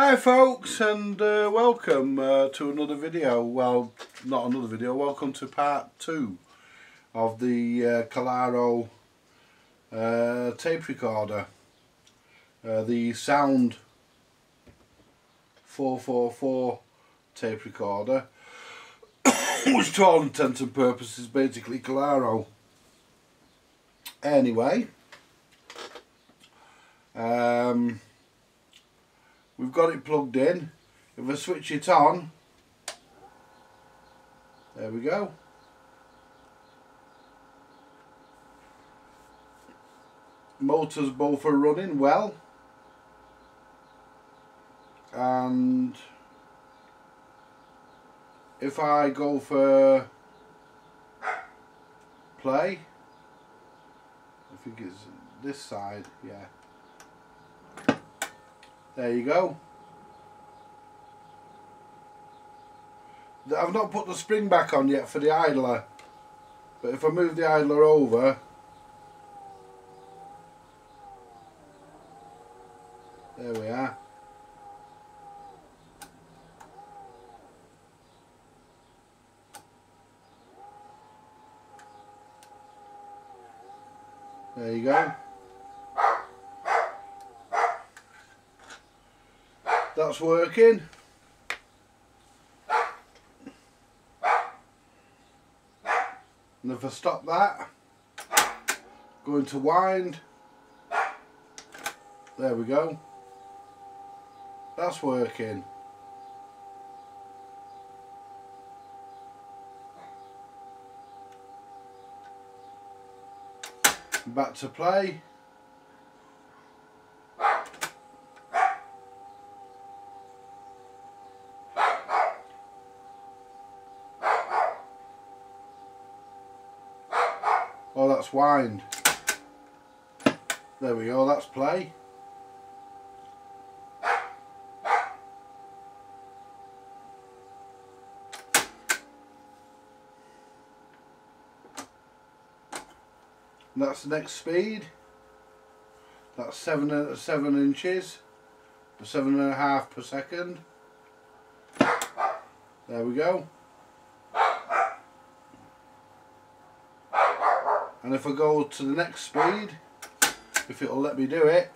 Hi folks, and welcome to another video. Well, not another video, welcome to part 2 of the Calaro tape recorder, the Sound 444 tape recorder, which to all intents and purposes is basically Calaro. Anyway, we've got it plugged in. If I switch it on, there we go. Motors both are running well, and if I go for play, I think it's this side, yeah. There you go. I've not put the spring back on yet for the idler, but if I move the idler over, there we are. There you go. That's working. And if I stop that, going to wind, there we go. That's working. Back to play. Oh, that's wind. There we go, that's play. And that's the next speed. That's 7 inches, 7.5 per second. There we go. And if I go to the next speed, if it'll let me do it,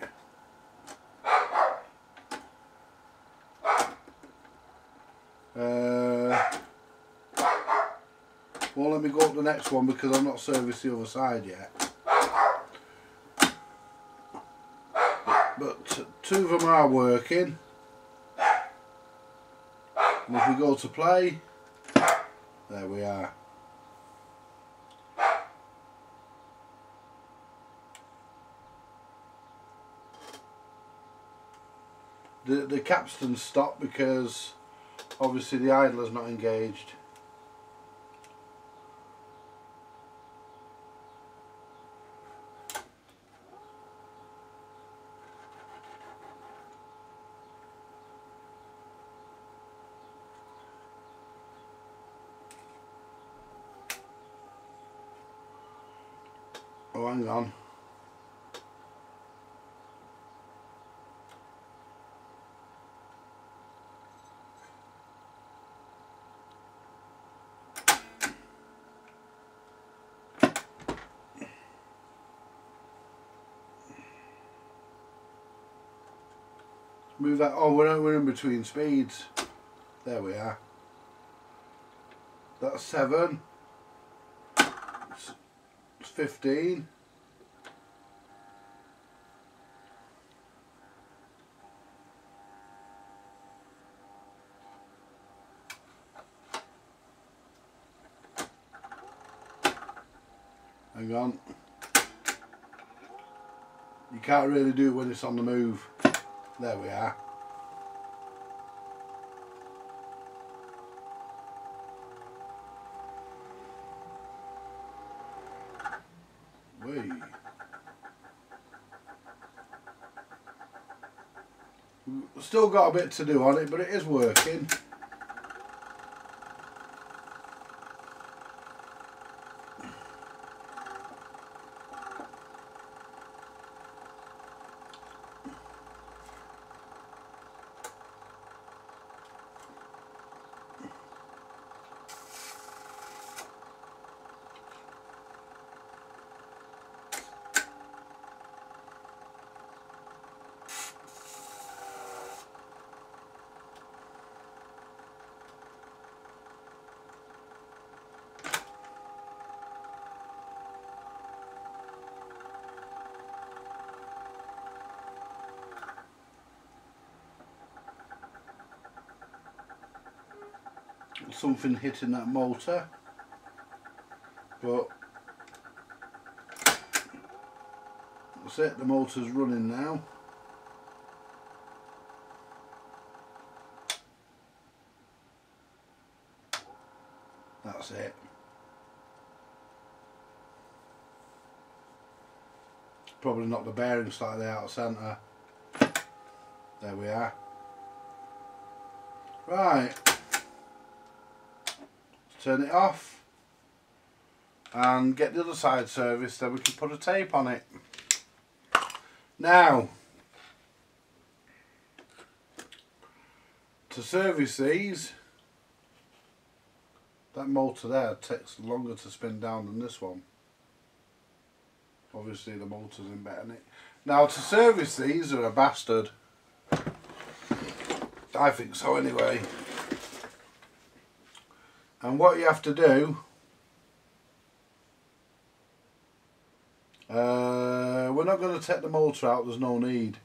won't let me go up the next one because I've not serviced the other side yet. But two of them are working. And if we go to play, there we are. The capstan stopped because obviously the idler's not engaged. Oh, hang on. Move that. Oh, we're in between speeds. There we are. That's 7. It's 15. Hang on. You can't really do it when it's on the move. There we are. Whee. Still got a bit to do on it, but it is working. something hitting that motor, but that's it, the motor's running now. That's it. Probably knocked the bearing slightly out of centre. There we are. Right. Let's turn it off and get the other side serviced, then we can put a tape on it. Now, to service these, that motor there takes longer to spin down than this one. Obviously the motor's in better nick. Now to service these are a bastard. I think so anyway. And what you have to do, we're not going to take the motor out, there's no need.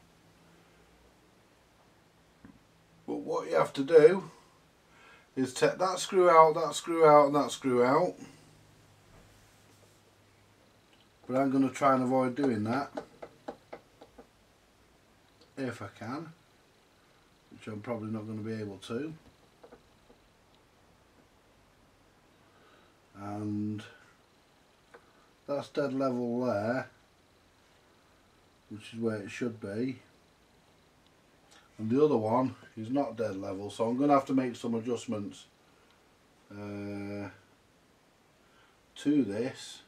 But what you have to do is take that screw out, that screw out and that screw out. But I'm going to try and avoid doing that if I can, which I'm probably not going to be able to. And that's dead level there, which is where it should be. And the other one is not dead level, so I'm going to have to make some adjustments to this.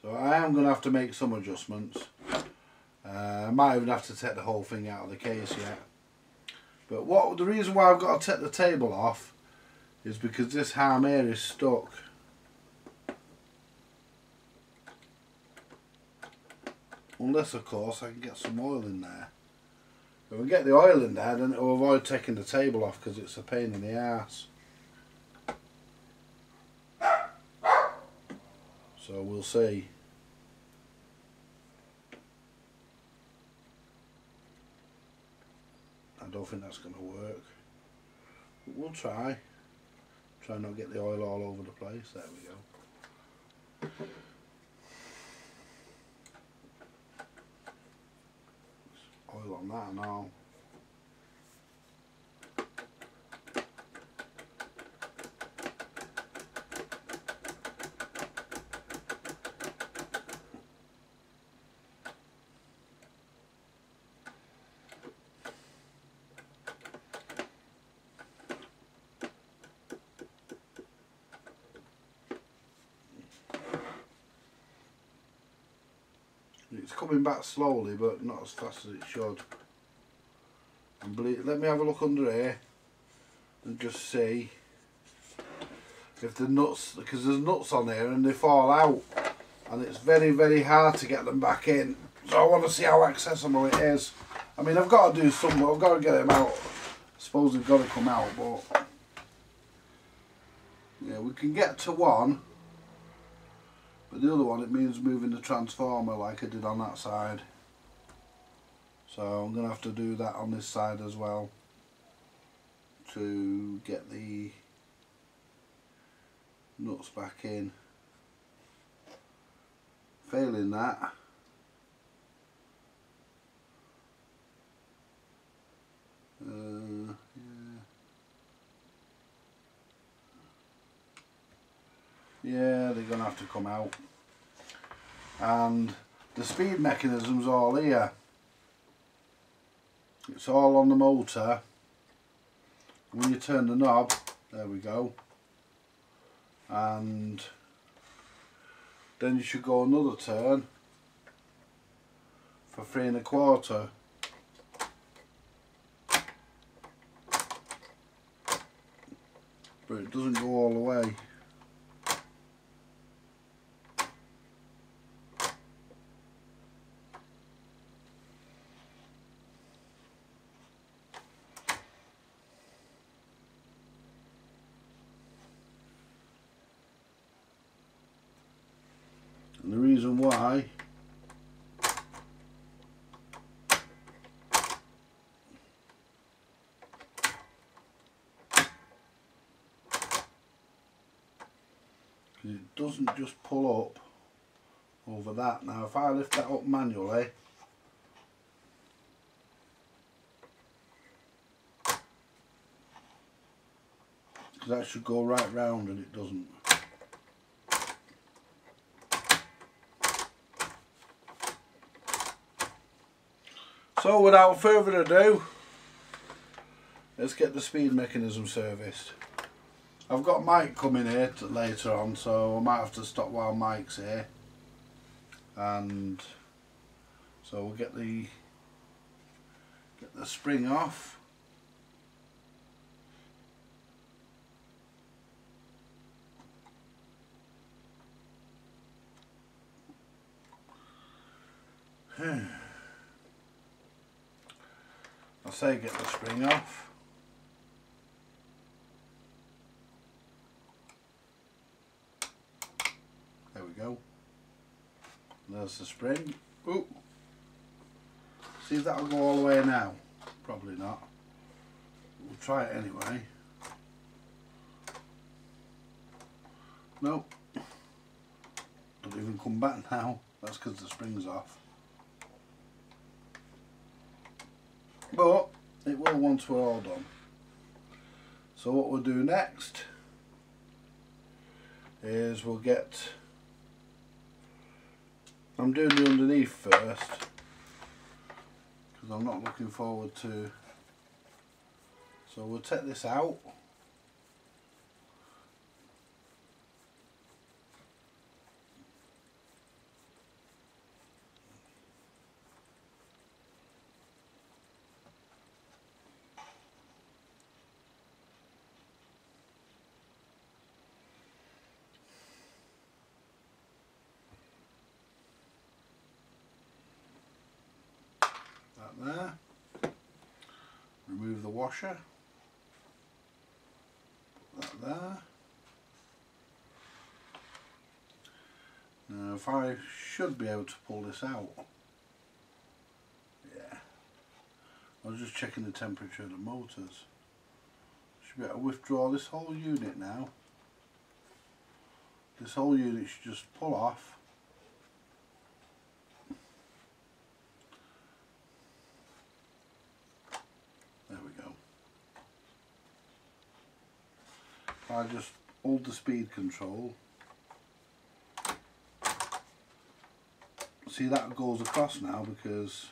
So I am going to have to make some adjustments. I might even have to take the whole thing out of the case yet. But the reason why I've got to take the table off is because this arm here is stuck. Unless of course I can get some oil in there. If we get the oil in there, then it will avoid taking the table off because it's a pain in the arse. So we'll see. I don't think that's going to work. But we'll try. Try not to get the oil all over the place. There we go. Oil on that now. It's coming back slowly, but not as fast as it should. And let me have a look under here and just see if the nuts, because there's nuts on here and they fall out, and it's very, very hard to get them back in. So I want to see how accessible it is. I mean, I've got to do something. I've got to get them out. I suppose they've got to come out, but yeah, we can get to one. But the other one, it means moving the transformer like I did on that side. So I'm going to have to do that on this side as well to get the nuts back in. Failing that, yeah, they're going to have to come out. And the speed mechanism's all here. It's all on the motor. When you turn the knob, there we go. And then you should go another turn for 3 1/4. But it doesn't go all the way. And the reason why because it doesn't just pull up over that. Now if I lift that up manually, because that should go right round and it doesn't. So without further ado, let's get the speed mechanism serviced. I've got Mike coming here later on, so I might have to stop while Mike's here. And so we'll get the spring off. I say get the spring off. There we go. There's the spring. Ooh. See if that'll go all the way now. Probably not. We'll try it anyway. Nope. Don't even come back now. That's because the spring's off. But it will once we're all done. So what we'll do next is we'll get, I'm doing the underneath first because I'm not looking forward to, so we'll take this out. There, remove the washer, put that there. Now if I should be able to pull this out, yeah, I was just checking the temperature of the motors. Should be able to withdraw this whole unit now. This whole unit should just pull off. I just hold the speed control. See, that goes across now because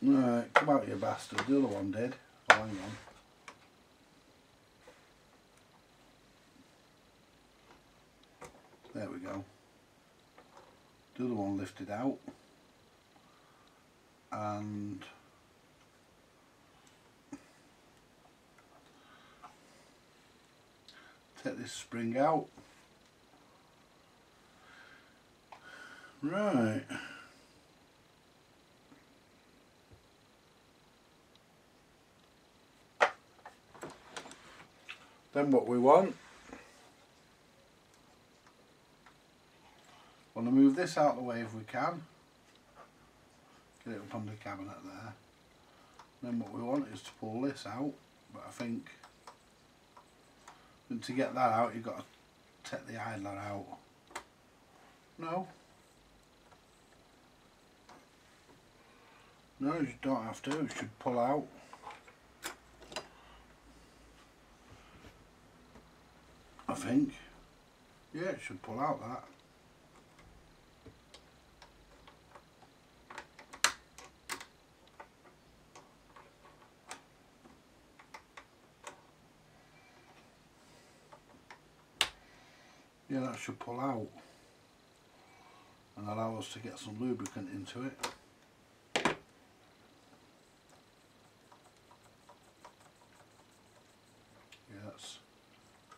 right, come out you bastard. The other one did. Oh, hang on. There we go. The other one lifted out, and take this spring out. Right. Then what we want, want to move this out of the way if we can. Get it up on the cabinet there. Then what we want is to pull this out, but I think to get that out you've got to take the idler out. No. No, you don't have to, it should pull out. I think. Yeah, it should pull out that. Yeah, that should pull out and allow us to get some lubricant into it.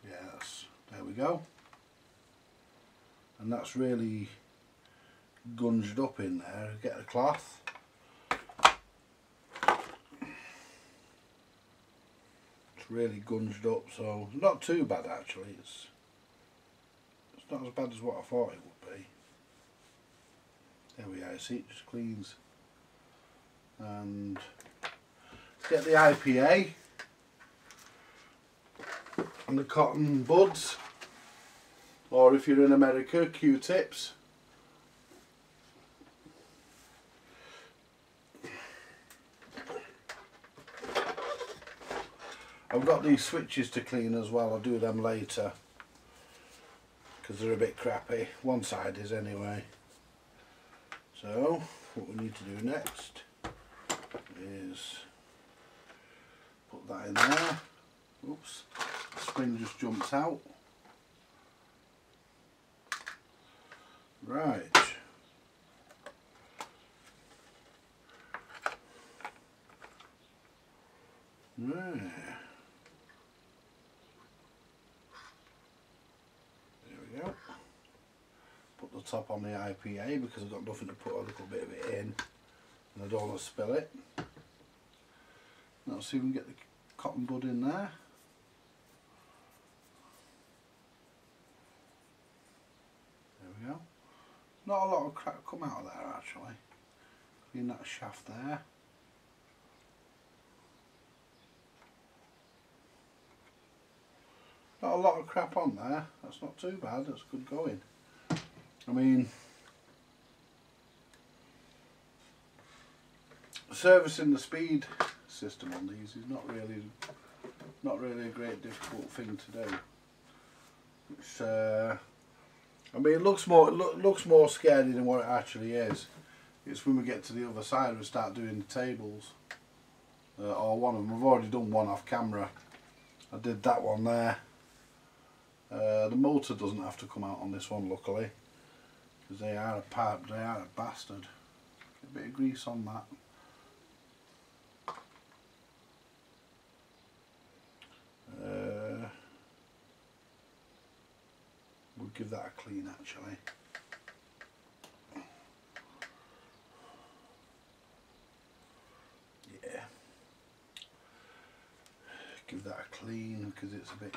Yes, there we go. And that's really gunged up in there. Get a cloth. It's really gunged up, so not too bad actually. It's not as bad as what I thought it would be. There we are, see, it just cleans. And get the IPA and the cotton buds, or if you're in America, Q-tips. I've got these switches to clean as well. I'll do them later because they're a bit crappy. One side is anyway. So what we need to do next is put that in there. Oops, the spring just jumps out. Right. Right. There we go. Put the top on the IPA because I've got nothing to put a little bit of it in and I don't want to spill it. Now see if we can get the cotton bud in there. There we go. Not a lot of crap come out of there actually. In that shaft there. Not a lot of crap on there. That's not too bad. That's good going. I mean, servicing the speed system on these is not really a great difficult thing to do. It's I mean, it looks more scary than what it actually is. It's when we get to the other side and we start doing the tables, or one of them. I've already done one off camera. I did that one there. The motor doesn't have to come out on this one, luckily, because they are a bastard. Get a bit of grease on that. We'll give that a clean actually. Yeah. Give that a clean because it's a bit...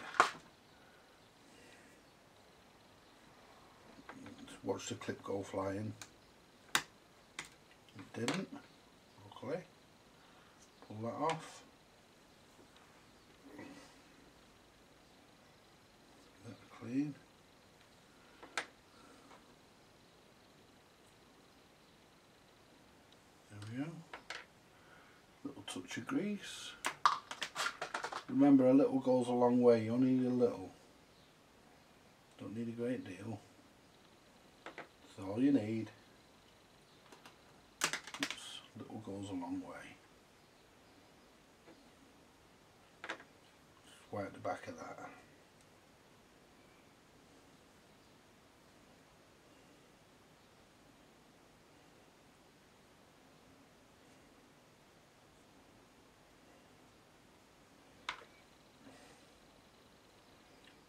Watch the clip go flying. It didn't, luckily. Pull that off. Give that clean. There we go. Little touch of grease. Remember, a little goes a long way. You only need a little. Don't need a great deal. That's all you need. Oops, little goes a long way. Just wipe the back of that.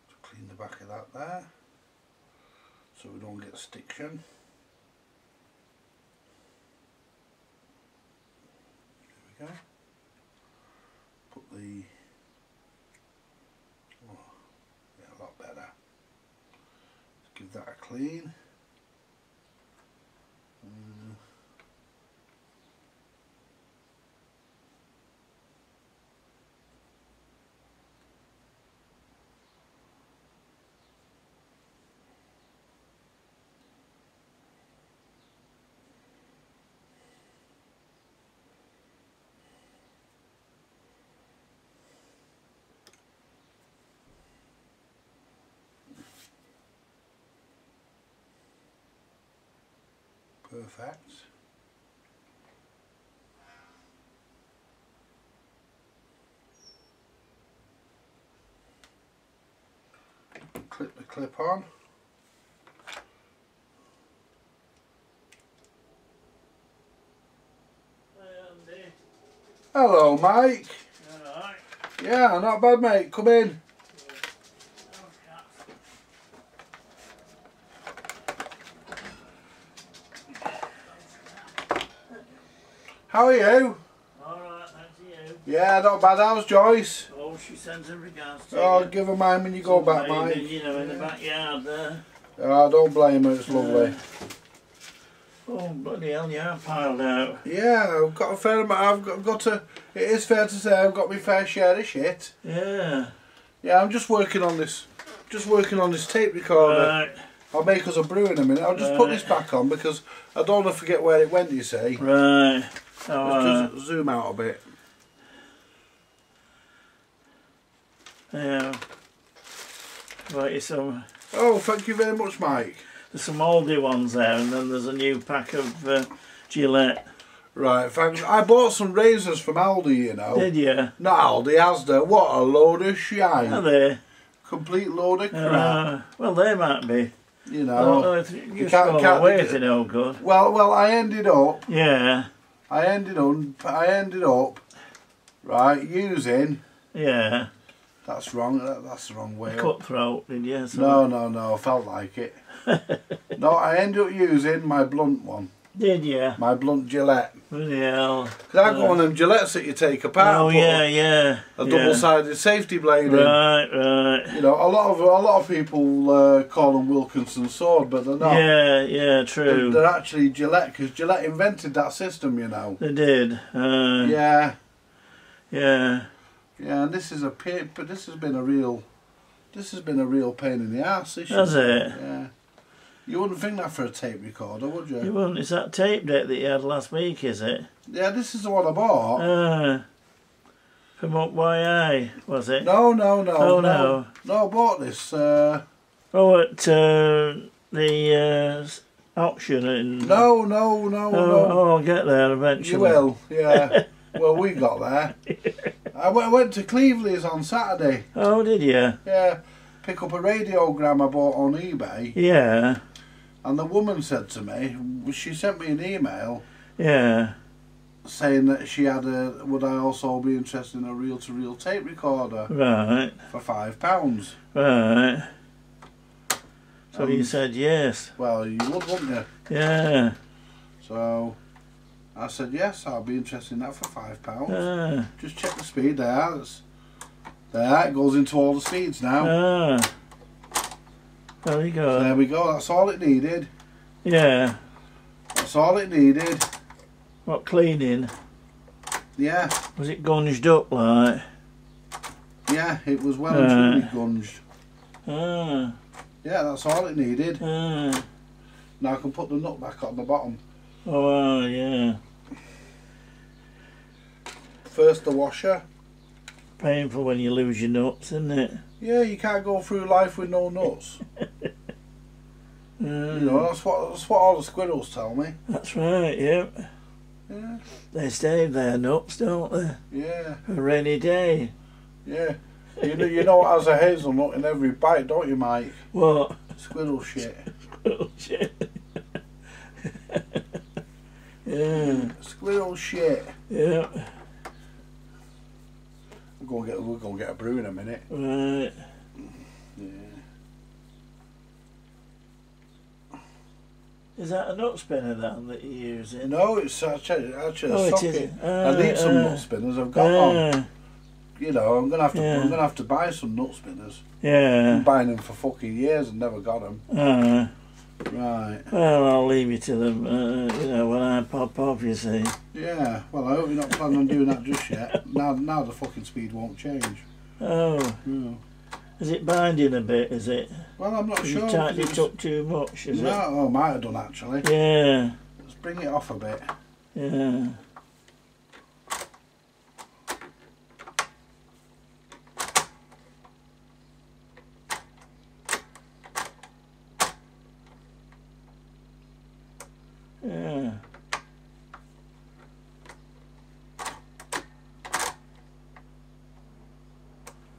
Just clean the back of that there, so we don't get stiction. There we go. Put the, oh, yeah, a lot better. Let's give that a clean. Perfect. Clip the clip on. Hello, Mike. Alright. Yeah, not bad, mate. Come in. How are you? Alright, thanks to you. Yeah, not bad. How's Joyce? Oh, she sends her regards to Oh, you. give her mine when you go back, Mike. You know, in the backyard there. Oh, don't blame her. It's lovely. Oh, bloody hell, you are piled out. Yeah, I've got a fair amount. I've got to. It is fair to say I've got my fair share of shit. Yeah. Yeah, I'm just working on this. Just working on this tape recorder. Right. I'll make us a brew in a minute. I'll just put this back on because I don't want to forget where it went. You see. Right. Let's just zoom out a bit. Yeah. Right, some. Oh, thank you very much, Mike. There's some Aldi ones there, and then there's a new pack of Gillette. Right, thanks. I bought some razors from Aldi, you know. Did you? Not Aldi, Asda. What a load of shite. Are they? Complete load of crap. Well, they might be. You know. I don't know if you can't away is it no good. Well, I ended up. Yeah. I ended up, right, using. Yeah. That's wrong. That's the wrong way. Cutthroat, did you? No. I felt like it. No, I ended up using my blunt one. Did you? My blunt Gillette. Bloody hell. Because I've got one of them Gillettes that you take apart. Oh yeah. A double-sided safety blade in. Right. You know, a lot of people call them Wilkinson sword, but they're not. Yeah, true. They're actually Gillette, because Gillette invented that system, you know. They did. Yeah. Yeah. Yeah, and this is a pain, but this has been a real pain in the ass. Has it? Yeah. You wouldn't think that for a tape recorder, would you? You wouldn't. It's that tape deck that you had last week, is it? Yeah, this is the one I bought. From Up YI, was it? No. Oh no. No, I bought this. At the auction in. No. Oh, I'll get there eventually. You will, yeah. Well, we got there. I went to Cleveland's on Saturday. Oh, did you? Yeah. Pick up a radiogram I bought on eBay. Yeah. And the woman said to me, she sent me an email. Yeah. Saying that she had would I also be interested in a reel-to-reel tape recorder? Right. For £5. Right. So you said yes. Well, you would, wouldn't you? Yeah. So I said yes, I'll be interested in that for £5. Just check the speed there. There, it goes into all the speeds now. There we go. So there we go, that's all it needed. Yeah. That's all it needed. What, cleaning? Yeah. Was it gunged up like? Yeah, it was well and truly gunged. Yeah, that's all it needed. Now I can put the nut back on the bottom. Oh, yeah. First the washer. Painful when you lose your nuts, isn't it? Yeah, you can't go through life with no nuts. You know, that's what all the squirrels tell me. That's right, yep. Yeah. They save their nuts, don't they? Yeah. For a rainy day. Yeah. You know what has a hazelnut in every bite, don't you, Mike? What? Squirrel shit. Squirrel shit. Yeah. Squirrel shit. Yeah. We'll go get a brew in a minute. Right. Yeah. Is that a nut spinner then that you're using? No, it's actually a Oh, socket. it is. I need some nut spinners. I've got on. You know, I'm gonna have to buy some nut spinners. Yeah. I'm buying them for fucking years and never got them. Right. Well, I'll leave you to them. You know, when I pop off, you see. Yeah. Well, I hope you're not planning on doing that just yet. Now the fucking speed won't change. Oh. Yeah. Is it binding a bit? Is it? Well, I'm not sure. You tightened it up too much, is it? No, I might have done actually. Yeah. Let's bring it off a bit. Yeah. Yeah.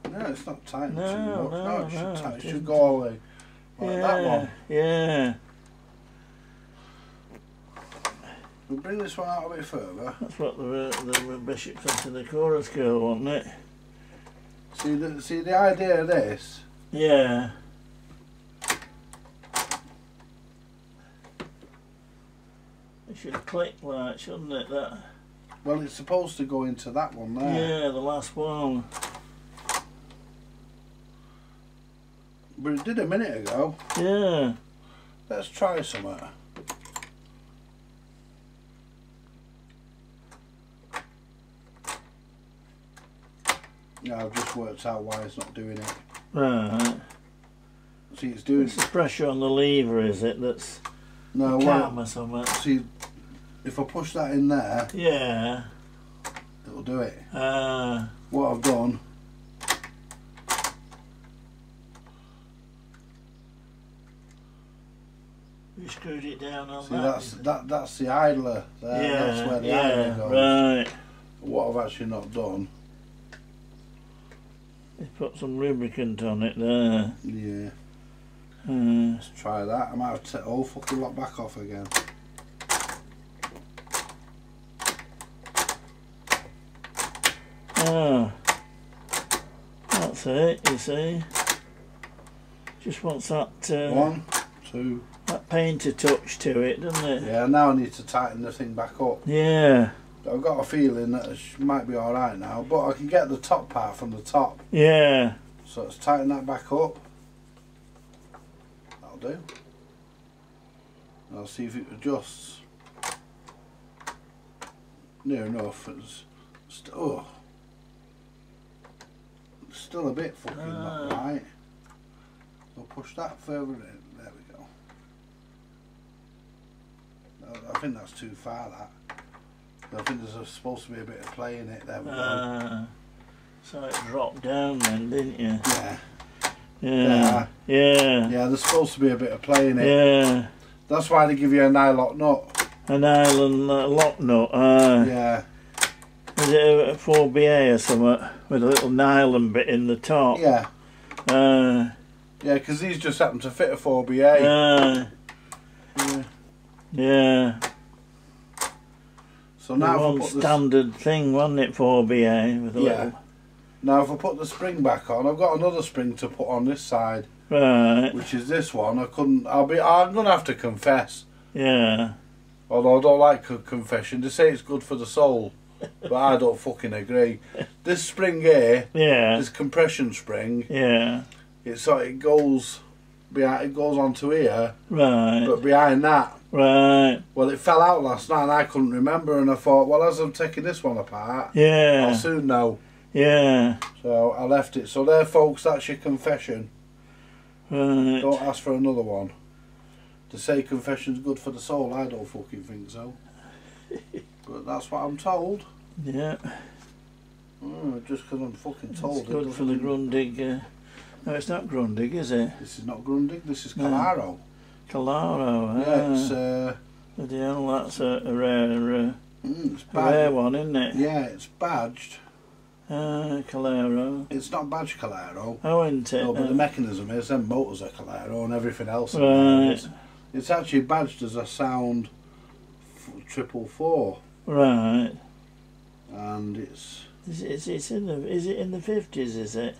No, it's not tight No, too much. no, It should go all the way like that one. Yeah. We'll bring this one out a bit further. That's what the bishop said to the chorus girl, wasn't it? See the idea of this. Yeah. It should click like, shouldn't it? That. Well, it's supposed to go into that one there. Yeah, the last one. But it did a minute ago. Yeah. Let's try something. Yeah, I've just worked out why it's not doing it. Right. See, it's doing... It's the pressure on the lever, is it, that's No, calm or something? see, if I push that in there, Yeah. it'll do it. Ah. What I've done... You screwed it down on See, that. that's the idler there. Yeah, That's where the yeah, idler goes. right. What I've actually not done... You put some lubricant on it there. Yeah. Let's try that. I might have to take the whole fucking lot back off again. Ah, that's it, you see. Just wants that 1, 2. that painter touch to it, doesn't it? Yeah, now I need to tighten the thing back up. Yeah. I've got a feeling that it might be alright now, but I can get the top part from the top. Yeah. So let's tighten that back up. That'll do. I'll see if it adjusts. Near enough. It's still a bit fucking not right. I'll push that further in. There we go. I think that's too far, that. I think there's supposed to be a bit of play in it. There we go. So it dropped down then, didn't you? Yeah. Yeah. Yeah. Yeah, there's supposed to be a bit of play in it. Yeah. That's why they give you a nylock nut. An island lock nut. Yeah. Is it a 4BA or something with a little nylon bit in the top? Yeah. Yeah, because these just happen to fit a 4BA. yeah. Yeah. So now if I one put standard thing, wasn't it, 4BA with a little... Now if I put the spring back on, I've got another spring to put on this side. Right. Which is this one. I'm gonna have to confess. Yeah. Although I don't like confession. They say it's good for the soul. But I don't fucking agree. This spring here, Yeah. this compression spring, Yeah. it goes behind, it goes onto here, Right. but behind that, Right. well, it fell out last night and I couldn't remember, and I thought, well, as I'm taking this one apart, Yeah. I'll soon know. Yeah. So I left it. So there, folks, that's your confession. Right. Don't ask for another one. To say confession's good for the soul, I don't fucking think so. But that's what I'm told. Yeah. Just because I'm fucking told. It's good for the Grundig. No, it's not Grundig, is it? This is not Grundig, this is Calaro. Calaro. Yeah, it's bloody hell, that's a rare, it's rare one, isn't it? Yeah, it's badged. Calaro. It's not badged Calaro. Oh, isn't it? No, but the mechanism is, them motors are Calaro and everything else. Right. It's actually badged as a Sound 444. Right. And it's... Is it in the 50s, is it?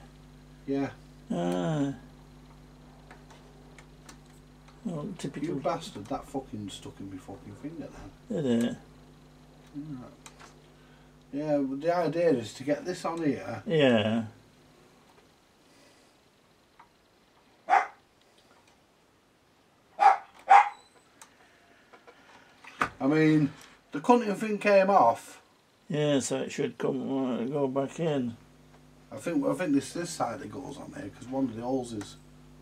Yeah. Well, typical. You bastard, that fucking stuck in my fucking finger then. Did it? Yeah, but the idea is to get this on here. Yeah. I mean, the cunting thing came off. Yeah, so it should come go back in. I think this side that goes on there because one of the holes is.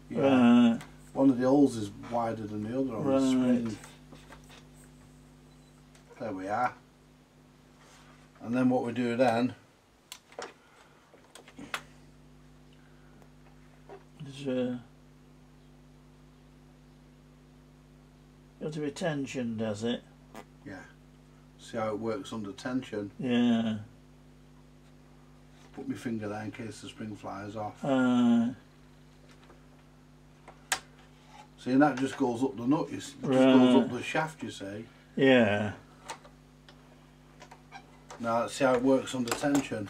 Yeah, Right. one of the holes is wider than the other on the spring. There we are. And then what we do then is got to be tension, does it? yeah. See how it works under tension. Yeah. Put my finger there in case the spring flies off. See, and that just goes up the nut, it just goes up the shaft, you see. Yeah. Now let's see how it works under tension.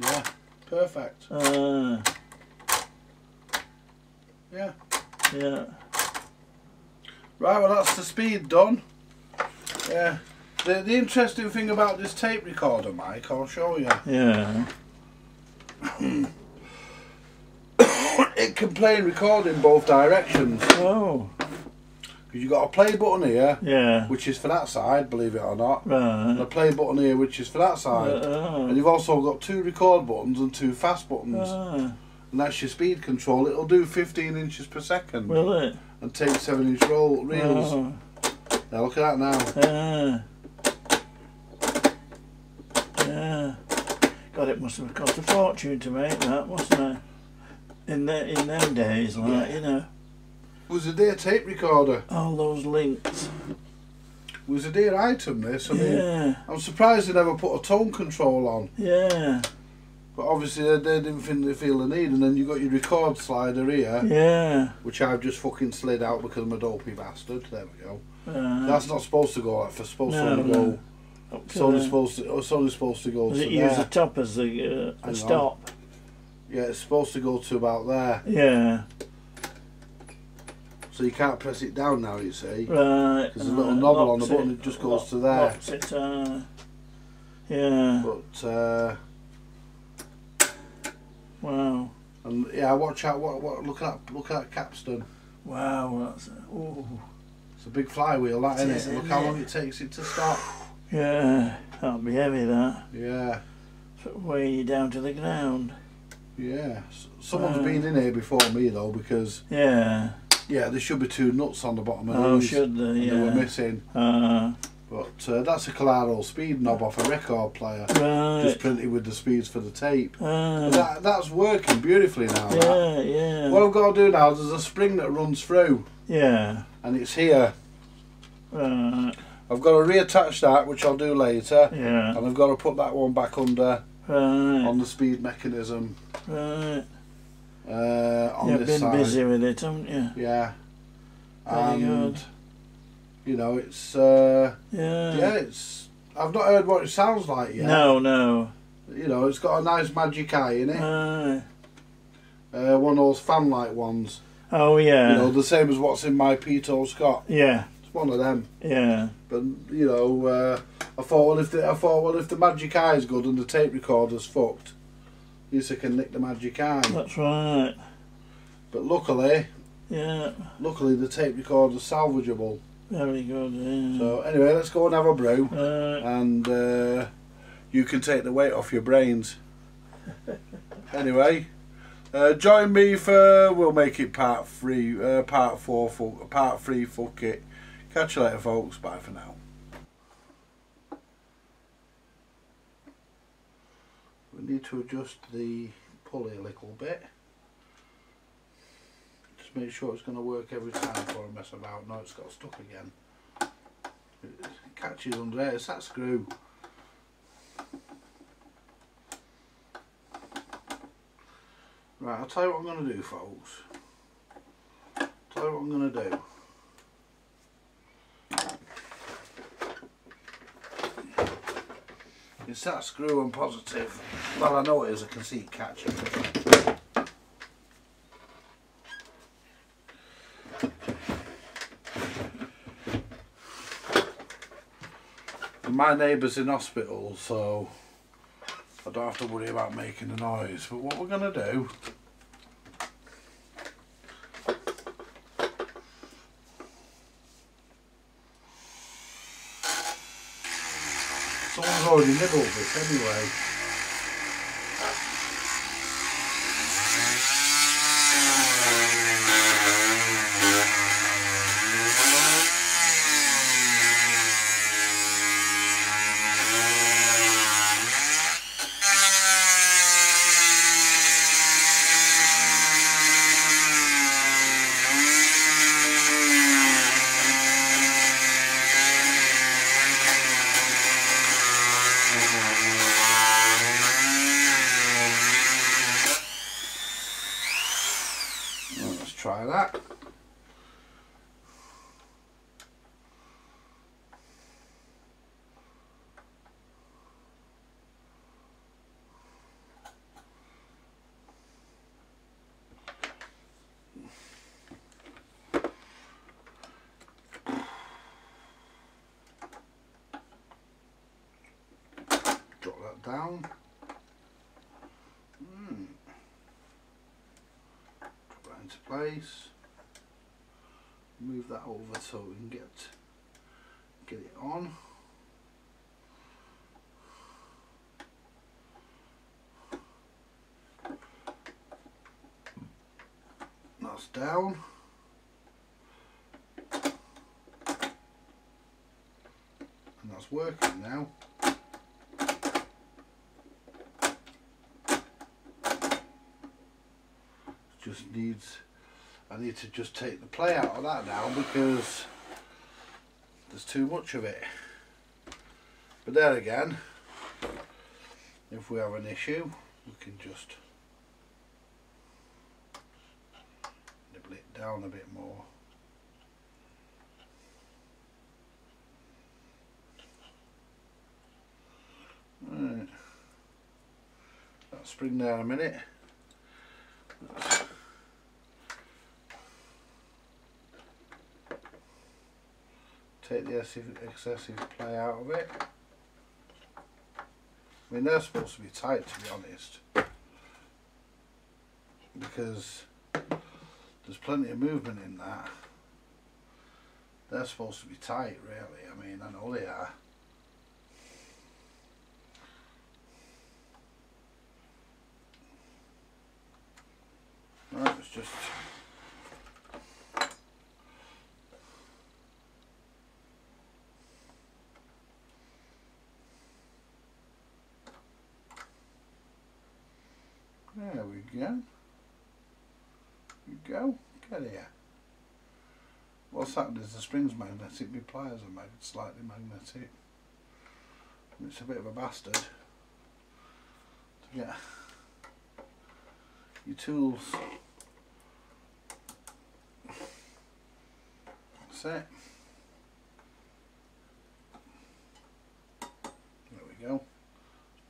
Yeah, perfect. Yeah. Yeah. Right, well that's the speed done. Yeah. The interesting thing about this tape recorder, Mike, I'll show you. Yeah. It can play and record in both directions. Oh. Because you've got a play button here, Yeah. which is for that side, believe it or not. And a Right. play button here, which is for that side. And you've also got 2 record buttons and 2 fast buttons. And that's your speed control. It'll do 15 inches per second. Will it? And take 7-inch reels. Oh. Now look at that now. Yeah. God, it must have cost a fortune to make that, mustn't it? In them days, like, you know. It was a dear tape recorder. All those links. It was a dear item, this. I mean, Yeah. I'm surprised they never put a tone control on. Yeah. But obviously they didn't feel the need. And then you got your record slider here. Yeah. Which I've just fucking slid out because I'm a dopey bastard. There we go. Right. That's not supposed to go like for. Supposed to only No. go. Up It's to only the- supposed to go Does to it use the there. top as the Hang on. stop? Yeah, it's supposed to go to about there. Yeah. So you can't press it down now, you see. Right. There's a little knob on the button, it just goes to there. Locks it, yeah. But Wow. and yeah, watch out! What? Look at that capstan. Wow. That's. Ooh. It's a big flywheel, that It isn't is, it? Look isn't how it? long it takes it to stop. Yeah. That'll be heavy. That. Yeah, Weighing you down to the ground. yeah. Someone's been in here before me though, because Yeah. yeah, there should be 2 nuts on the bottom of Oh, these. should they? And Yeah. they were missing. But that's a Calaro speed knob off a record player. Right. Just printed with the speeds for the tape. Ah. But that's working beautifully now. That. Yeah. Yeah. What I've got to do now, there's a spring that runs through, Yeah. and it's here. Right. I've got to reattach that, which I'll do later, Yeah. and I've got to put that one back under Right. on the speed mechanism Right. on You've this been side. busy with it, haven't you? Yeah. Very And good. you know, it's Yeah. it's. I've not heard what it sounds like yet. No. No. You know, it's got a nice magic eye in it. Right. One of those fan light ones. Oh yeah. You know, the same as what's in my Pito Scott. Yeah. It's one of them. Yeah. But you know, I thought, well, if the magic eye is good and the tape recorder's fucked, at least I can nick the magic eye. That's right. But luckily Yeah. the tape recorder's salvageable. Very good. Yeah. So anyway, let's go and have a brew, and you can take the weight off your brains. Anyway, join me for, we'll make it part 3, part 4, part 3. Fuck it. Catch you later, folks. Bye for now. We need to adjust the pulley a little bit. Just make sure it's going to work every time before I mess about. No, it's got stuck again. It catches under there. It's that screw. Right, I'll tell you what I'm going to do, folks. Tell you what I'm going to do. It's that screw and positive. Well, I know it is. I can see it catching. My neighbour's in hospital, so I don't have to worry about making a noise. But what we're going to do, someone's already nibbled this anyway. Well, let's try that. Drop that down. Drop that into place. move that over so we can get it on. That's down. And that's working now. Just needs, I need to just take the play out of that now because there's too much of it. But there again, if we have an issue, we can just nibble it down a bit more. Right. That spring there a minute. Take the excessive play out of it. I mean, they're supposed to be tight, to be honest, because there's plenty of movement in that. They're supposed to be tight, really. I mean, I know they are. Right, it's just there we go. Get here. What's happened is the spring's magnetic, my pliers are slightly magnetic. It's a bit of a bastard to get your tools. That's it. There we go.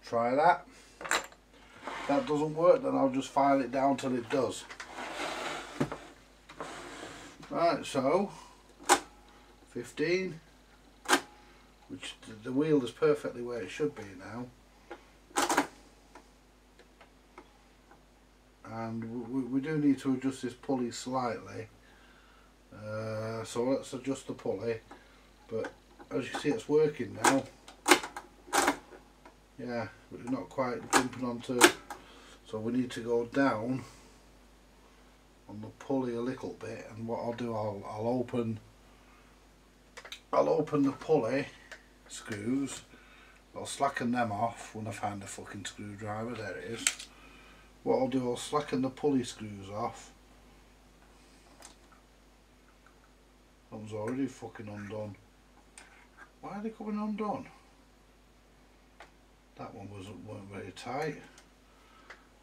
Try that. If that doesn't work, then I'll just file it down till it does. Right, so 15, which the wheel is perfectly where it should be now, and we do need to adjust this pulley slightly, so let's adjust the pulley. But as you see, it's working now. Yeah, but it's not quite jumping onto, so we need to go down on the pulley a little bit, and what I'll do, I'll open the pulley screws. I'll slacken them off when I find a fucking screwdriver. There it is. What I'll do, I'll slacken the pulley screws off. That was already fucking undone. Why are they coming undone? That one weren't very tight.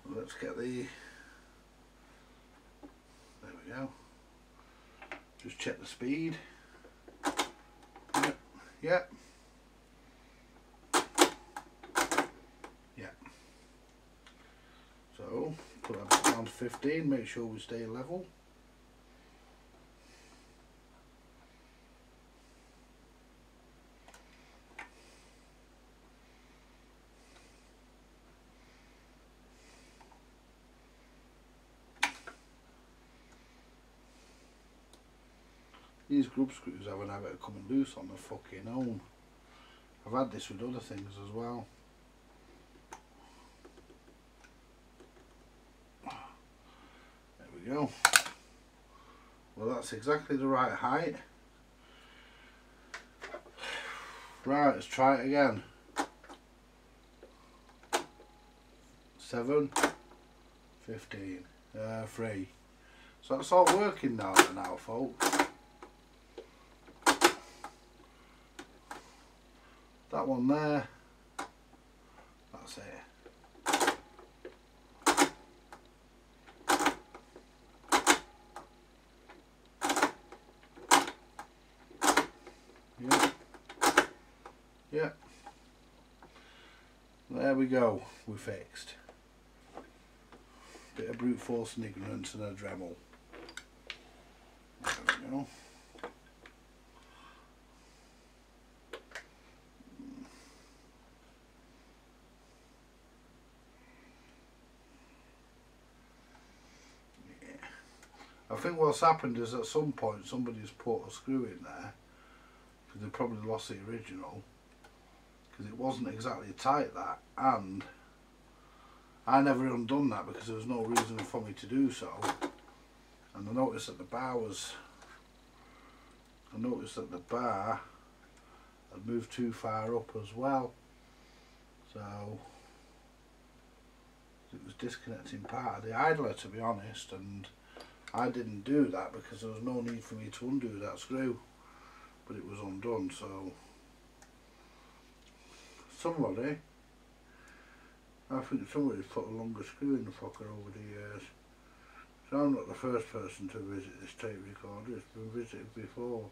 Let's get the, there we go. Just check the speed. Yep. Yep. So put that down to 15, make sure we stay level. These grub screws have an habit of coming loose on the fucking own. I've had this with other things as well. There we go. Well, that's exactly the right height. Right, let's try it again. 7, 15, 3. So it's all working now, folks. That one there, that's it. Yeah. Yeah. There we go, we're fixed. Bit of brute force and ignorance and a Dremel. There we go. I think what's happened is at some point somebody's put a screw in there, because they probably lost the original, because it wasn't exactly tight, that, and I never undone that because there was no reason for me to do so. And I noticed that the bar had moved too far up as well, so it was disconnecting part of the idler, to be honest, and I didn't do that because there was no need for me to undo that screw, but it was undone. So somebody, I think somebody's put a longer screw in the fucker over the years. So I'm not the first person to visit this tape recorder, it's been visited before.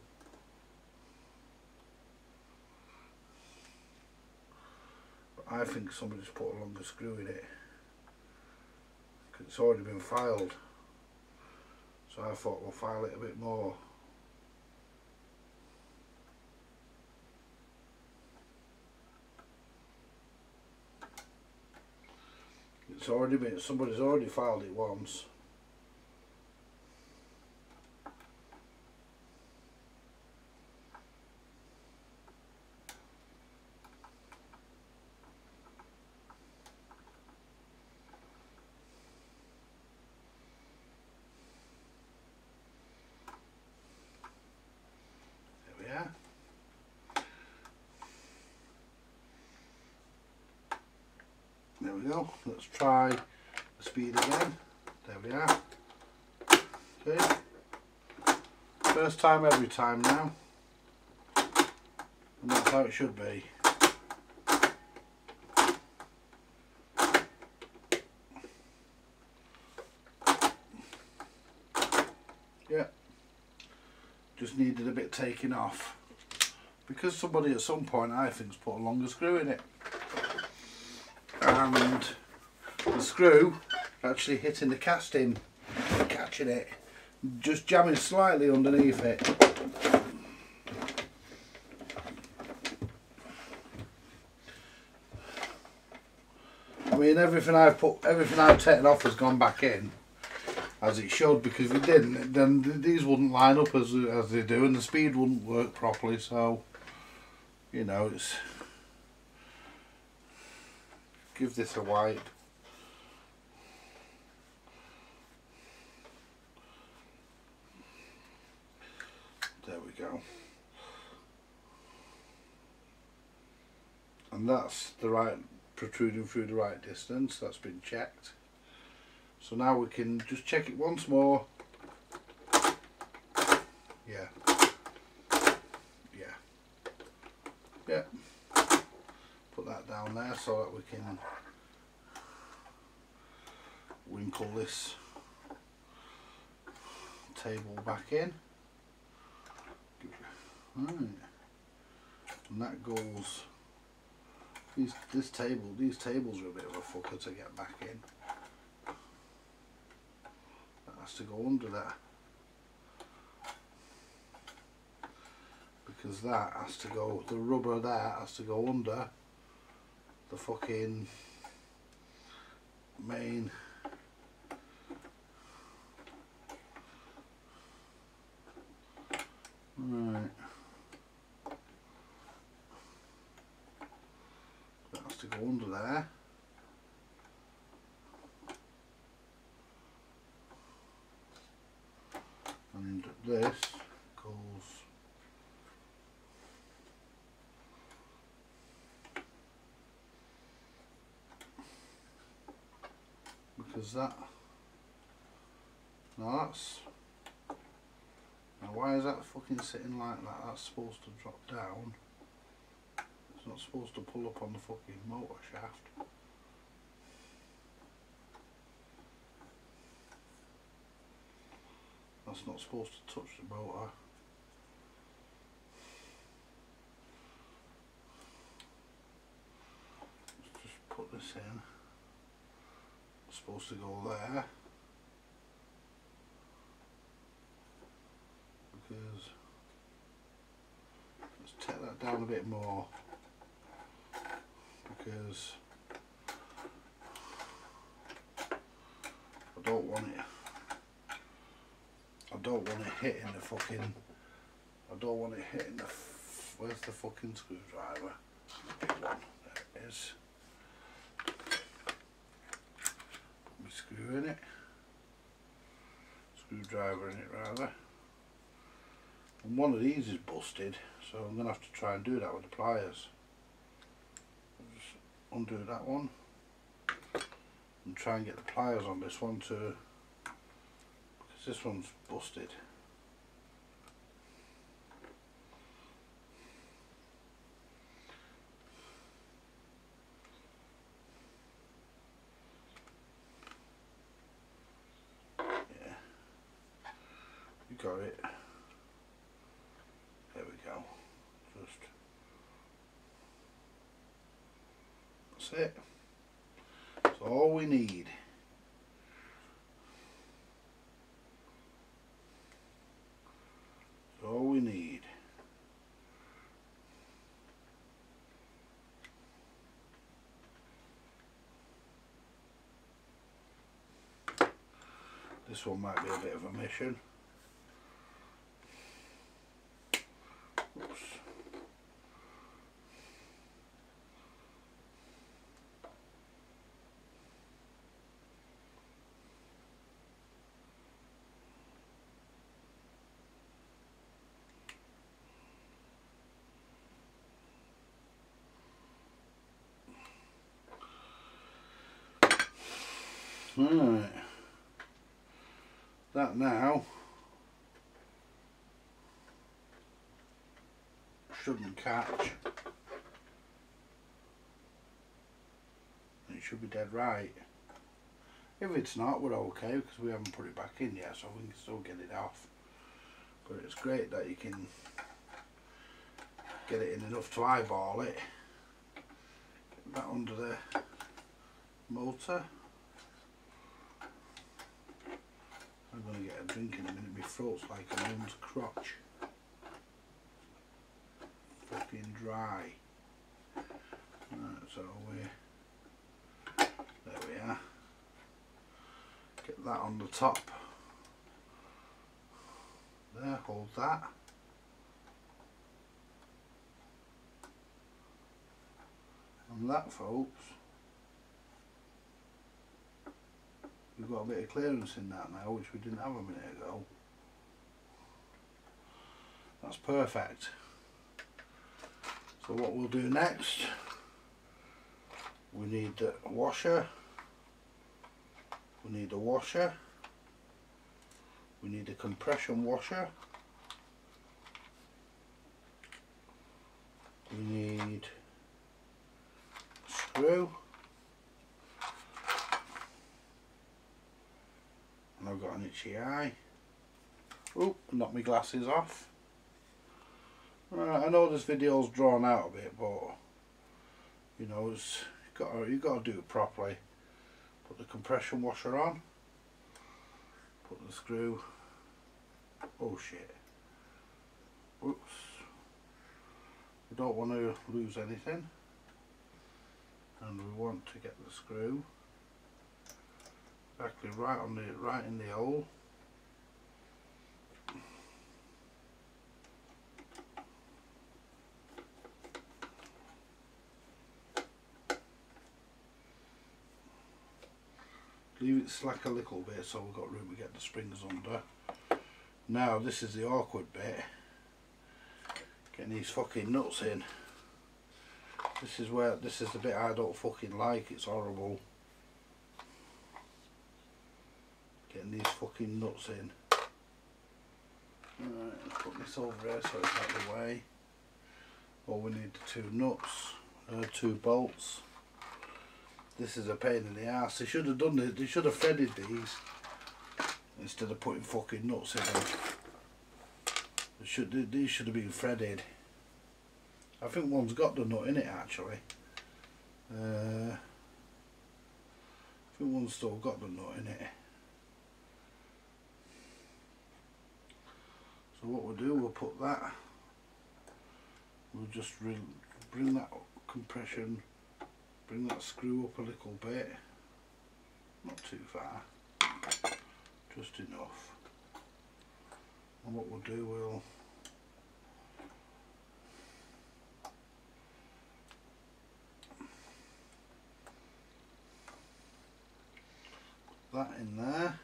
But I think somebody's put a longer screw in it, because it's already been filed. So I thought we'll file it a bit more. It's already been, somebody's already filed it once. There we go. Let's try the speed again. There we are. Okay. First time every time now. And that's how it should be. Yeah. Just needed a bit taken off. Because somebody at some point, I think, has put a longer screw in it. And the screw actually hitting the casting, catching it, just jamming slightly underneath it. I mean, everything I've taken off has gone back in as it should, because if it didn't, then these wouldn't line up as they do, and the speed wouldn't work properly. So, you know, it's, give this a wipe. There we go. And that's the right, protruding through the right distance. That's been checked. So now we can just check it once more. Yeah. Yeah. Yeah. Put that down there so that we can winkle this table back in. Right. And that goes, these tables are a bit of a fucker to get back in. That has to go under there, because that has to go, the rubber there has to go under the fucking main right. That has to go under there. And this goes because that, now that's, now why is that fucking sitting like that? That's supposed to drop down. It's not supposed to pull up on the fucking motor shaft. That's not supposed to touch the motor. Let's just put this in. It's supposed to go there. Because, let's take that down a bit more. Because I don't want it. don't want it hitting the fucking, I don't want it hitting the, where's the fucking screwdriver? The big one, there it is. Put my screw in it, screwdriver in it rather. And one of these is busted, so I'm going to have to try and do that with the pliers. Just undo that one and try and get the pliers on this one too, because this one's busted. Yeah, you got it. There we go. That's it. That's all we need. That's all we need. This one might be a bit of a mission. Oops. Right, that now shouldn't catch. It should be dead right. If it's not, we're okay because we haven't put it back in yet, so we can still get it off. But it's great that you can get it in enough to eyeball it. Get that under the motor. I'm going to get a drink in a minute. My throat's like a man's crotch. Fucking dry. Right, so there we are. Get that on the top. There, hold that. And that, folks, we've got a bit of clearance in that now, which we didn't have a minute ago. That's perfect. So what we'll do next, we need the washer, we need a washer, we need a compression washer, we need a screw, and I've got an itchy eye. Oop, knocked my glasses off. Right, I know this video's drawn out a bit, but you know, you've got to do it properly. Put the compression washer on, put the screw, oh shit, whoops, we don't want to lose anything, and we want to get the screw exactly right in the hole. Leave it slack a little bit so we've got room to get the springs under. Now this is the awkward bit, getting these fucking nuts in. This is the bit I don't fucking like, it's horrible. Getting these fucking nuts in. Alright, let's put this over here so it's out of the way. Well, we need the two nuts, two bolts. This is a pain in the ass. They should have done it. They should have threaded these instead of putting fucking nuts in them. These should have been threaded. I think one's got the nut in it actually. I think one's still got the nut in it. So what we'll do, we'll put that. We'll just bring that compression. Bring that screw up a little bit, not too far, just enough. And what we'll do, we'll put that in there.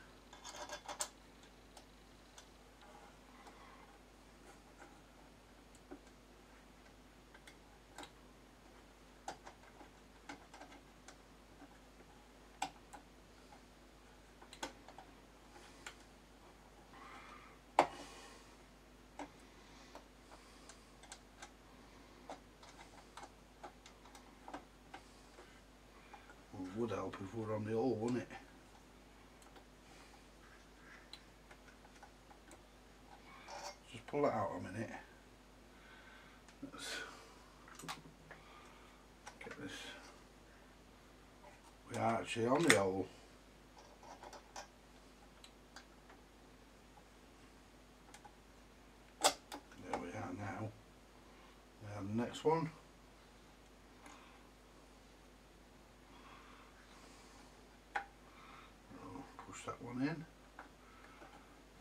Would help if we were on the hole, wouldn't it? Just pull it out a minute. Let's get this. We are actually on the hole. There we are now. Now the next one. That one in, and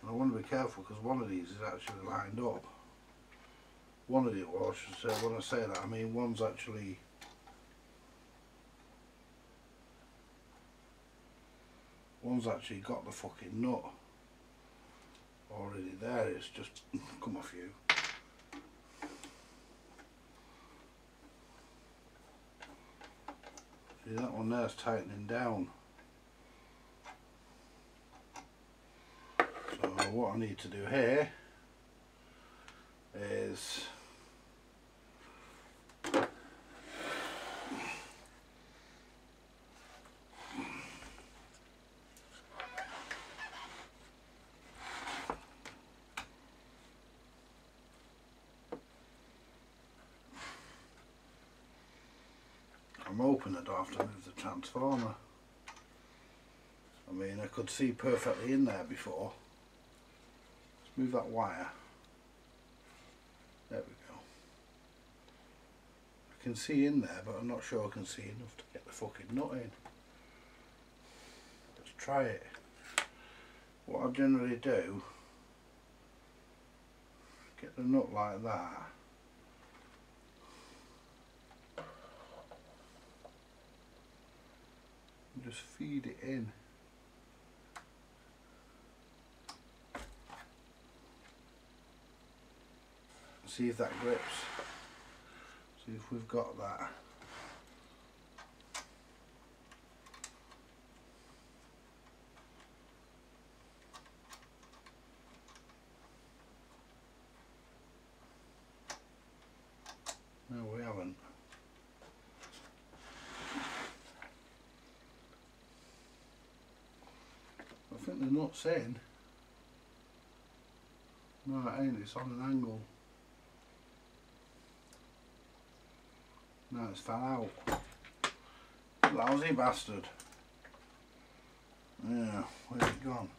I want to be careful because one of these is actually lined up. One of the, well, I should say, when I say that, I mean one's actually got the fucking nut already there. It's just come off you. See, that one there's tightening down. So what I need to do here is I'm hoping I don't have to move the transformer. I mean, I could see perfectly in there before. Move that wire. There we go. I can see in there, but I'm not sure I can see enough to get the fucking nut in. Let's try it. What I generally do, get the nut like that. And just feed it in. See if that grips. See if we've got that. No, we haven't. I think the nut's in. No, it ain't. It's on an angle. No, it's fell out. Lousy bastard. Yeah, where's it gone?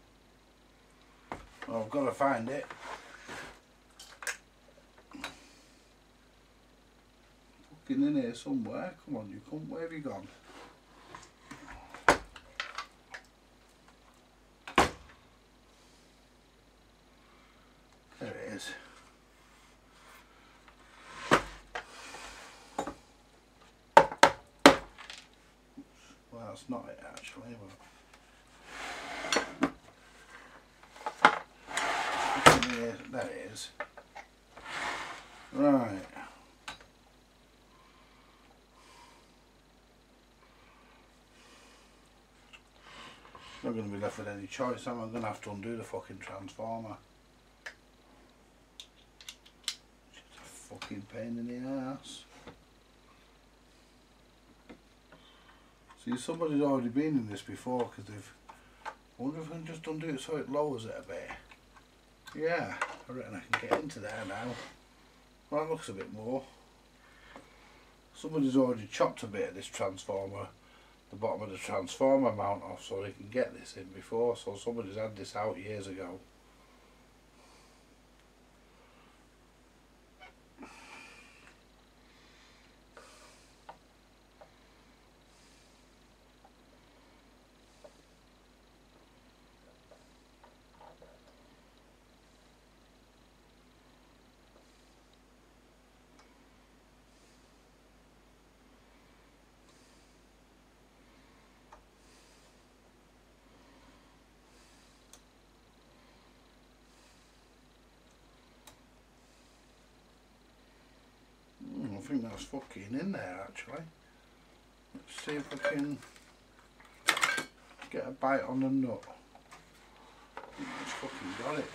Well, I've got to find it. Fucking in here somewhere. Come on, you cunt. Where have you gone? There it is. Well, that's not it actually, but there it is. Right. Not going to be left with any choice. I'm going to have to undo the fucking transformer. It's a fucking pain in the ass. See, somebody's already been in this before because they've. I wonder if I can just undo it so it lowers it a bit. Yeah, I reckon I can get into there now. Well, that looks a bit more. Somebody's already chopped a bit of this transformer, the bottom of the transformer mount off, so they can get this in before. So somebody's had this out years ago. think that's fucking in there actually. Let's see if I can get a bite on the nut. I think that's fucking got it.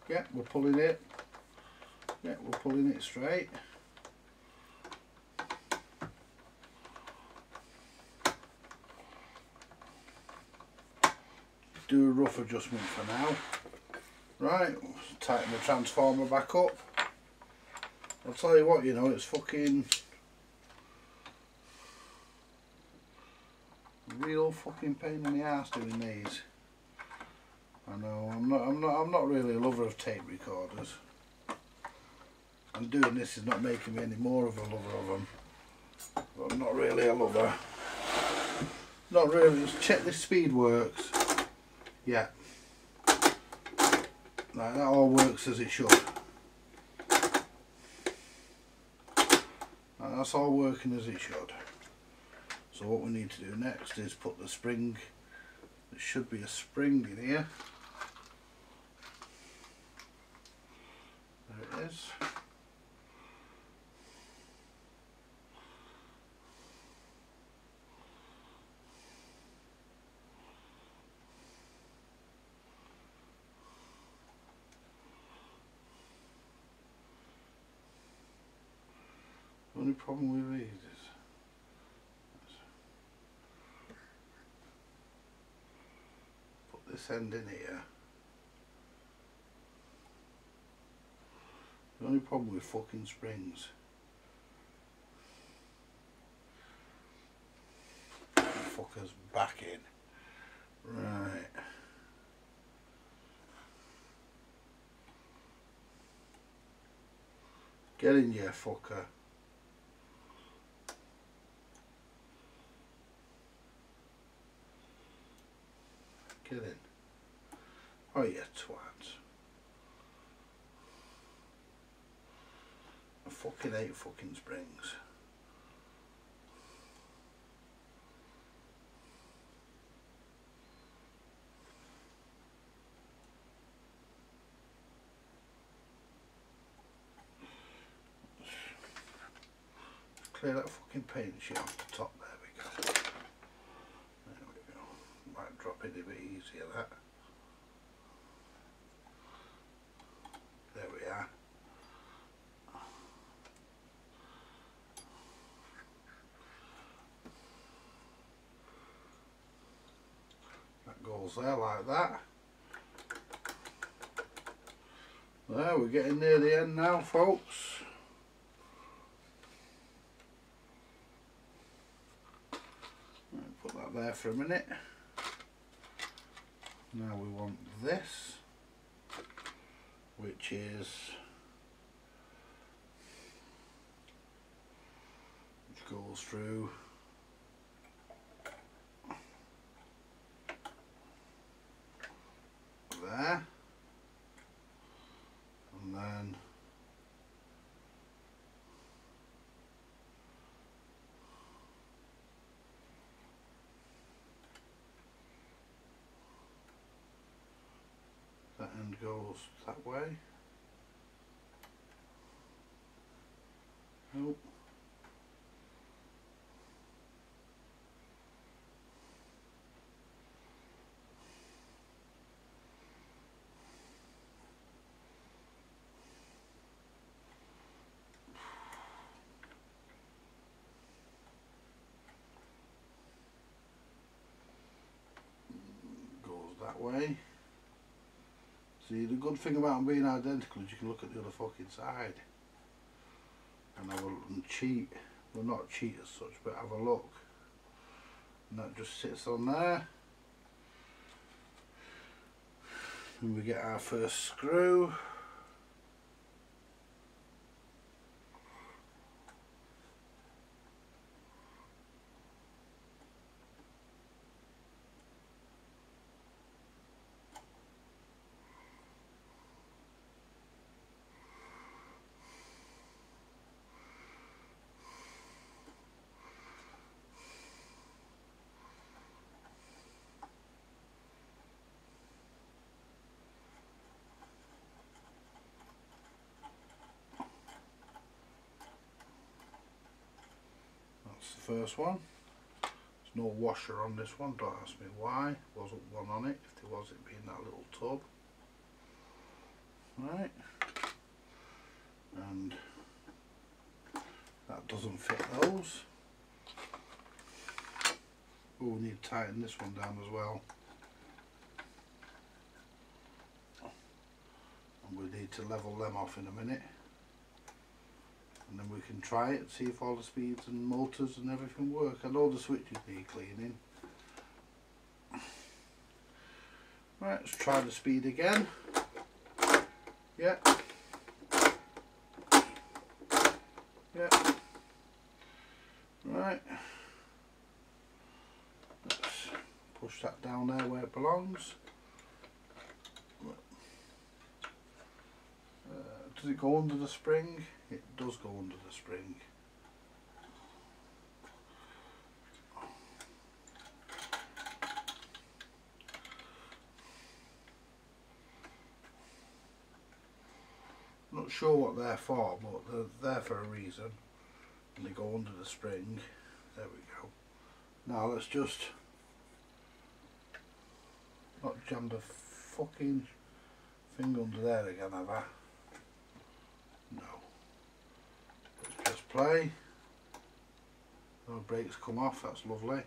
Yeah, we're pulling it. Yeah, we're pulling it straight. Do a rough adjustment for now. Right, tighten the transformer back up. I'll tell you what, you know, it's fucking real fucking pain in the ass doing these. I know, I'm not really a lover of tape recorders. And doing this is not making me any more of a lover of them. But I'm not really a lover. Not really. Let's check this speed works. Yeah. Right, that all works as it should. Right, that's all working as it should. So what we need to do next is put the spring. There should be a spring in here. There it is. The only problem with these is put this end in here. The only problem with fucking springs, fuckers back in. Right. Get in, you fucker. Get in. Oh, you twat. I fucking hate fucking springs. Clear that fucking paint shit off the top. There we go. There we go. Might drop it a bit easier, that. There we are. That goes there like that. There, we're getting near the end now, folks. Put that there for a minute. Now we want this, which goes through there, and then that end goes that way. Nope. Goes that way. See, the good thing about them being identical is you can look at the other fucking side and have a look and cheat. Well, not cheat as such, but have a look. And that just sits on there. And we get our first screw. first one. There's no washer on this one, don't ask me why. Wasn't one on it. If there was, it'd be in that little tub. Right. And that doesn't fit those. Oh, we need to tighten this one down as well. And we need to level them off in a minute. And then we can try it, see if all the speeds and motors and everything work. And all the switches need cleaning. Right, let's try the speed again. Yeah. Yeah. Right. Let's push that down there where it belongs. Does it go under the spring? It does go under the spring. Not sure what they're for, but they're there for a reason. And they go under the spring. There we go. Now let's just not jam the fucking thing under there again, have I? No. Let's press play. No brakes come off, that's lovely.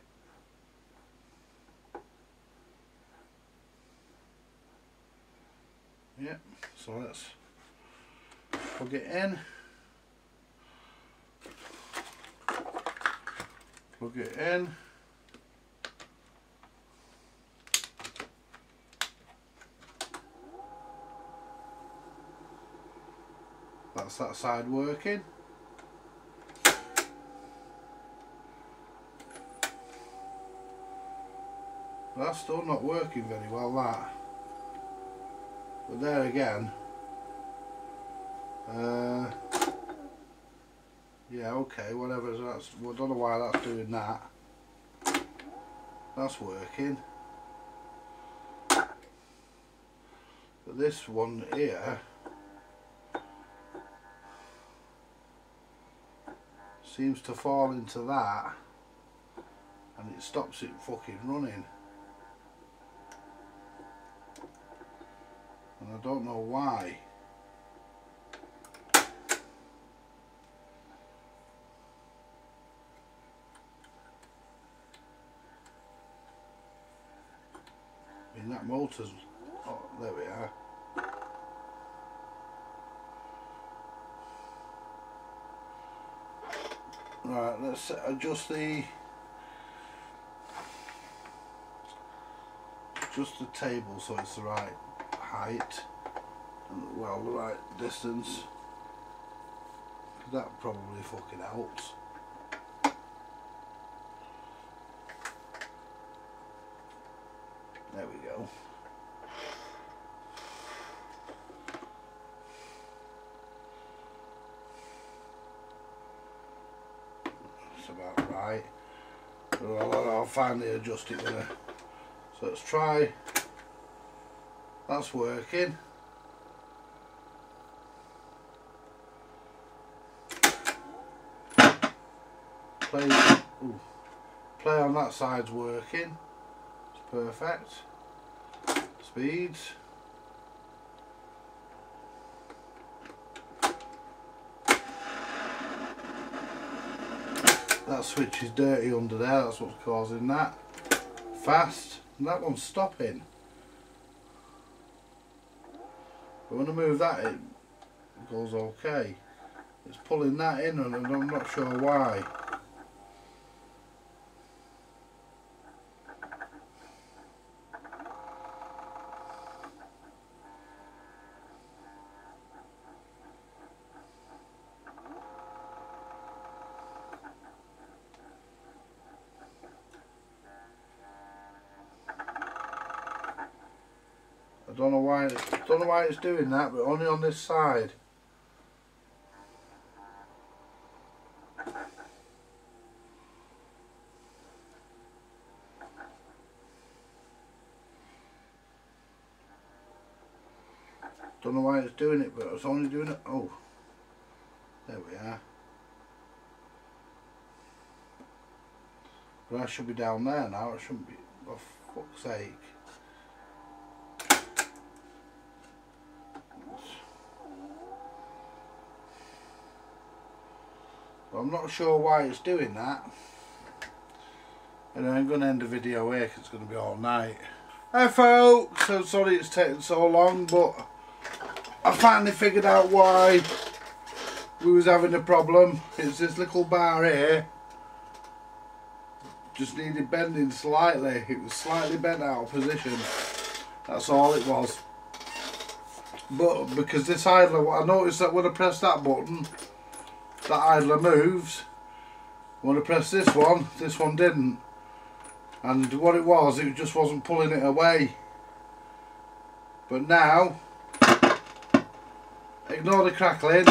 Yep, so let's plug it in. Plug it in. That's that side working. That's still not working very well, that. But there again. Yeah, okay, whatever. That's, I don't know why that's doing that. That's working. But this one here seems to fall into that, and it stops it fucking running. And I don't know why. I mean, that motor's... Oh, there we are. Right, let's adjust the table so it's the right height and, well, the right distance. That probably fucking helps. There we go. That's about right. Well, I'll finally adjust it with a... So let's try. That's working. Play on that side's working. It's perfect. Speeds. That switch is dirty under there, that's what's causing that. Fast, and that one's stopping. But when I move that, it goes okay. It's pulling that in, and I'm not sure why. I don't know why it's doing that, but only on this side. Don't know why it's doing it, but it's only doing it. Oh, there we are. But I should be down there now, it shouldn't be, for fuck's sake. But I'm not sure why it's doing that. And I'm going to end the video here because it's going to be all night. Hi folks, I'm sorry it's taken so long, but I finally figured out why we was having a problem. It's this little bar here. Just needed bending slightly. It was slightly bent out of position. That's all it was. But because this idler, I noticed that when I press that button, that idler moves. When I press this one didn't. And what it just wasn't pulling it away. But now, ignore the crackling.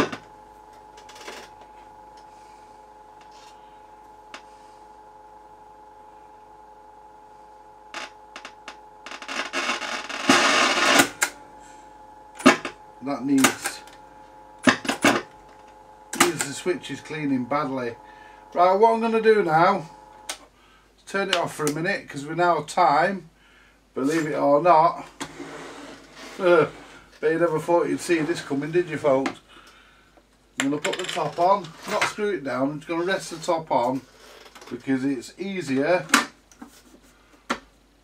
That needs the switch is cleaning badly. Right, what I'm going to do now is turn it off for a minute because we're now time, believe it or not. But you never thought you'd see this coming, did you folks? I'm going to put the top on, not screw it down, I'm just going to rest the top on because it's easier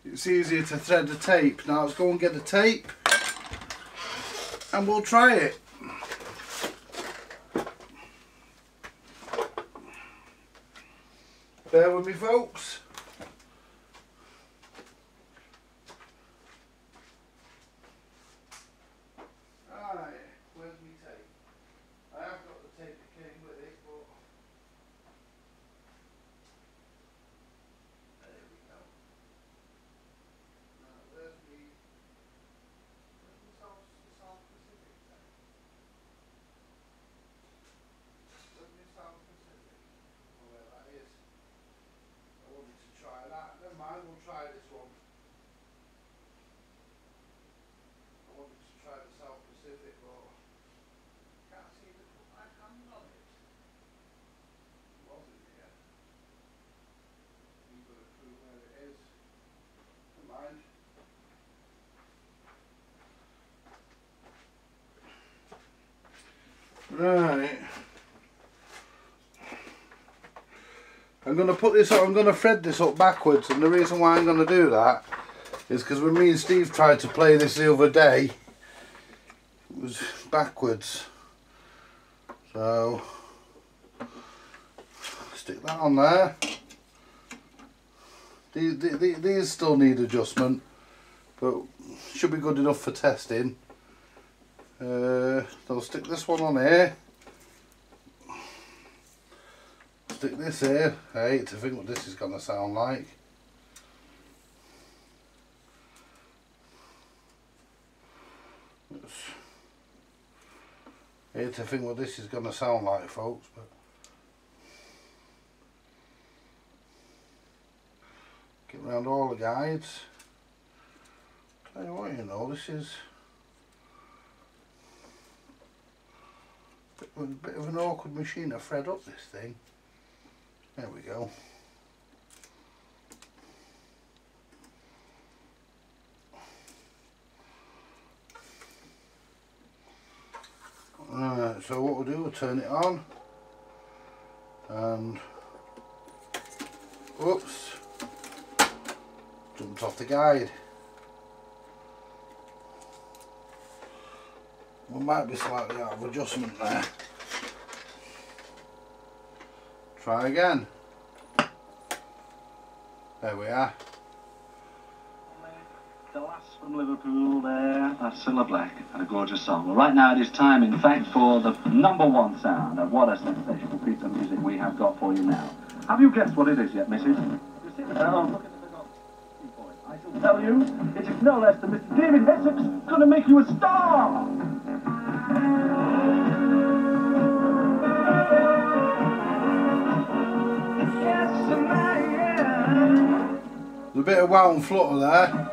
to thread the tape. Now let's go and get the tape and we'll try it. Bear with me folks. Right, where's my tape? I have got the tape that came with it, but there we go. Now where's my South Pacific tape? Where's my South Pacific? Oh, where that is. I wanted to try that. Never mind, we'll try this one. I wanted to try the South Pacific, but can't see the I hand on it. It wasn't here. You've got a clue where it is. Never mind. Right. I'm going to put this up, I'm going to thread this up backwards, and the reason why I'm going to do that is because when me and Steve tried to play this the other day, it was backwards. So, stick that on there. These still need adjustment, but should be good enough for testing. I'll stick this one on here. Stick this here. I hate to think what this is going to sound like. I hate to think what this is going to sound like, folks, but get around all the guides. Tell you what, you know, this is a bit of an awkward machine to thread up this thing. There we go. Alright, so what we'll do, we'll turn it on and whoops, jumped off the guide. We might be slightly out of adjustment there. Try again. There we are. The last from Liverpool there, that's Cilla Black, and a gorgeous song. Well, right now it is time, in fact, for the #1 sound, and what a sensational piece of music we have got for you now. Have you guessed what it is yet, Mrs.? You see the look at the dog. I shall tell you, it is no less than Mr. David Essex gonna make you a star! There's a bit of wow and flutter there.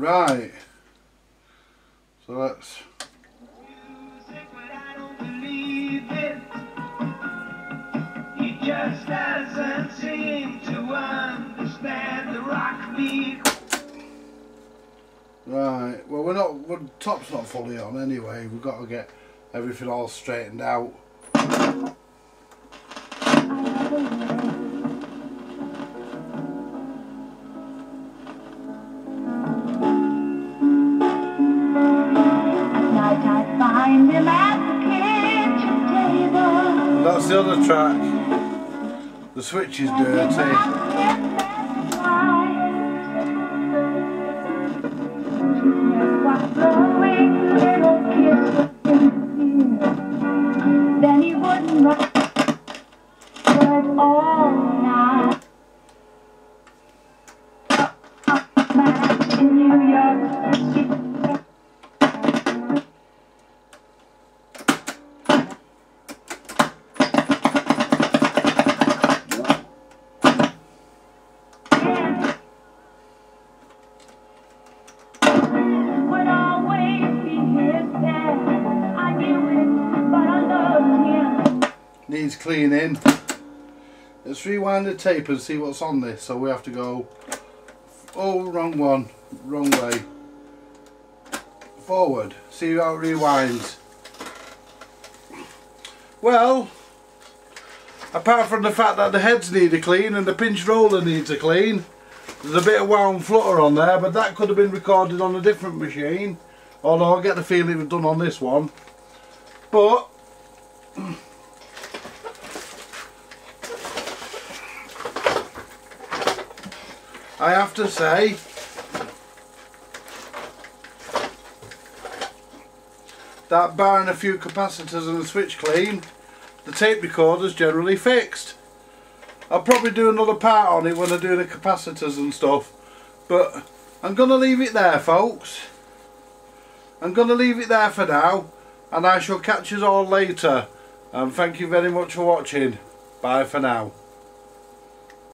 Right. So let's... Just doesn't seem to understand the rock beat. Right, well the top's not fully on anyway, we've got to get everything all straightened out. Find him at the kitchen table. And that's the other track. The switch is dirty. Then he wouldn't work all night. Back in New York. Needs cleaning. Let's rewind the tape and see what's on this. So we have to go, oh, wrong one, wrong way, forward, see how it rewinds. Well, apart from the fact that the heads need a clean and the pinch roller needs a clean, there's a bit of wow and flutter on there, but that could have been recorded on a different machine, although I get the feeling it was done on this one. But I have to say that barring a few capacitors and a switch clean, the tape recorder's generally fixed. I'll probably do another part on it when I do the capacitors and stuff, but I'm going to leave it there, folks. I'm going to leave it there for now, and I shall catch you all later, and thank you very much for watching. Bye for now.